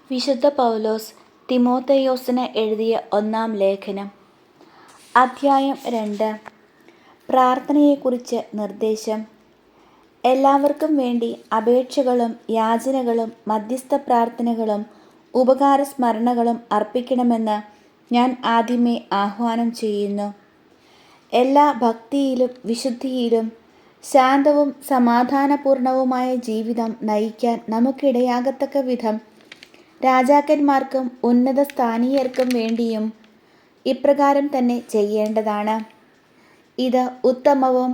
വിശുദ്ധ പൗലോസ് തിമോഥെയോസിന് എഴുതിയ ഒന്നാം ലേഖനം. അധ്യായം 2. പ്രാർത്ഥനയെക്കുറിച്ച് നിർദ്ദേശം. എല്ലാവർക്കും വേണ്ടി അപേക്ഷകളും യാചനകളും മധ്യസ്ഥ പ്രാർത്ഥനകളും ഉപകാരസ്മരണകളും അർപ്പിക്കണമെന്ന് ഞാൻ ആദ്യമേ ആഹ്വാനം ചെയ്യുന്നു. എല്ലാ ഭക്തിയിലും വിശുദ്ധിയിലും ശാന്തവും സമാധാനപൂർണവുമായ ജീവിതം നയിക്കാൻ നമുക്കിടയാകത്തക്ക വിധം രാജാക്കന്മാർക്കും ഉന്നത സ്ഥാനീയർക്കും വേണ്ടിയും ഇപ്രകാരം തന്നെ ചെയ്യേണ്ടതാണ്. ഇത് ഉത്തമവും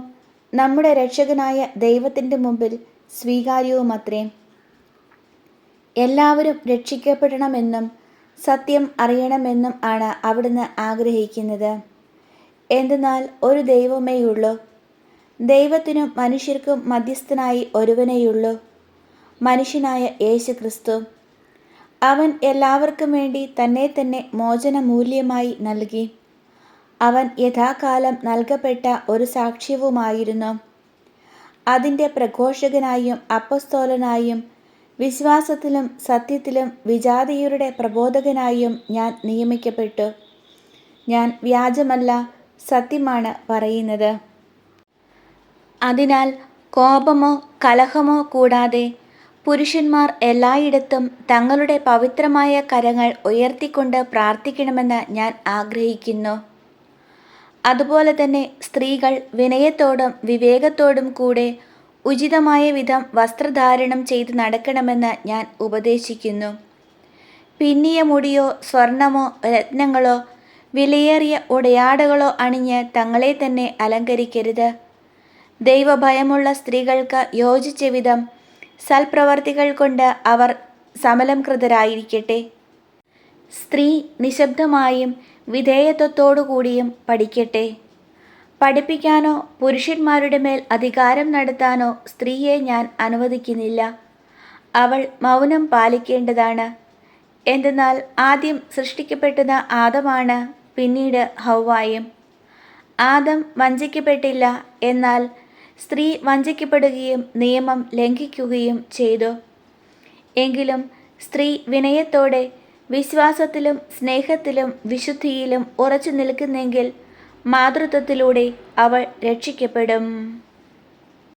നമ്മുടെ രക്ഷകനായ ദൈവത്തിൻ്റെ മുമ്പിൽ സ്വീകാര്യവുമത്രേ. എല്ലാവരും രക്ഷിക്കപ്പെടണമെന്നും സത്യം അറിയണമെന്നും ആണ് അവിടുന്ന് ആഗ്രഹിക്കുന്നത്. എന്തെന്നാൽ ഒരു ദൈവമേയുള്ളൂ, ദൈവത്തിനും മനുഷ്യർക്കും മധ്യസ്ഥനായി ഒരുവനേയുള്ളൂ, മനുഷ്യനായ യേശുക്രിസ്തു. അവൻ എല്ലാവർക്കും വേണ്ടി തന്നെ തന്നെ മോചനമൂല്യമായി നൽകി. അവൻ യഥാകാലം നൽകപ്പെട്ട ഒരു സാക്ഷ്യവുമായിരുന്നു. അതിൻ്റെ പ്രഘോഷകനായും അപ്പസ്തോലനായും വിശ്വാസത്തിലും സത്യത്തിലും വിജാതീയരുടെ പ്രബോധകനായും ഞാൻ നിയമിക്കപ്പെട്ടു. ഞാൻ വ്യാജമല്ല, സത്യമാണ് പറയുന്നത്. അതിനാൽ കോപമോ കലഹമോ കൂടാതെ പുരുഷന്മാർ എല്ലായിടത്തും തങ്ങളുടെ പവിത്രമായ കരങ്ങൾ ഉയർത്തിക്കൊണ്ട് പ്രാർത്ഥിക്കണമെന്ന് ഞാൻ ആഗ്രഹിക്കുന്നു. അതുപോലെ തന്നെ സ്ത്രീകൾ വിനയത്തോടും വിവേകത്തോടും കൂടെ ഉചിതമായ വിധം വസ്ത്രധാരണം ചെയ്ത് നടക്കണമെന്ന് ഞാൻ ഉപദേശിക്കുന്നു. പിന്നിയ മുടിയോ സ്വർണമോ രത്നങ്ങളോ വിലയേറിയ ഉടയാടകളോ അണിഞ്ഞ് തങ്ങളെ തന്നെ അലങ്കരിക്കരുത്. ദൈവഭയമുള്ള സ്ത്രീകൾക്ക് യോജിച്ച വിധം സൽപ്രവർത്തികൾ കൊണ്ട് അവർ സമലംകൃതരായിരിക്കട്ടെ. സ്ത്രീ നിശബ്ദമായും വിധേയത്വത്തോടുകൂടിയും പഠിക്കട്ടെ. പഠിപ്പിക്കാനോ പുരുഷന്മാരുടെ മേൽ അധികാരം നടത്താനോ സ്ത്രീയെ ഞാൻ അനുവദിക്കുന്നില്ല. അവൾ മൗനം പാലിക്കേണ്ടതാണ്. എന്തെന്നാൽ ആദ്യം സൃഷ്ടിക്കപ്പെട്ടത് ആദമാണ്, പിന്നീട് ഹൗവായും. ആദം വഞ്ചിക്കപ്പെട്ടില്ല, എന്നാൽ സ്ത്രീ വഞ്ചിക്കപ്പെടുകയും നിയമം ലംഘിക്കുകയും ചെയ്തു. എങ്കിലും സ്ത്രീ വിനയത്തോടെ വിശ്വാസത്തിലും സ്നേഹത്തിലും വിശുദ്ധിയിലും ഉറച്ചു നിൽക്കുന്നെങ്കിൽ മാതൃത്വത്തിലൂടെ അവൾ രക്ഷിക്കപ്പെടും.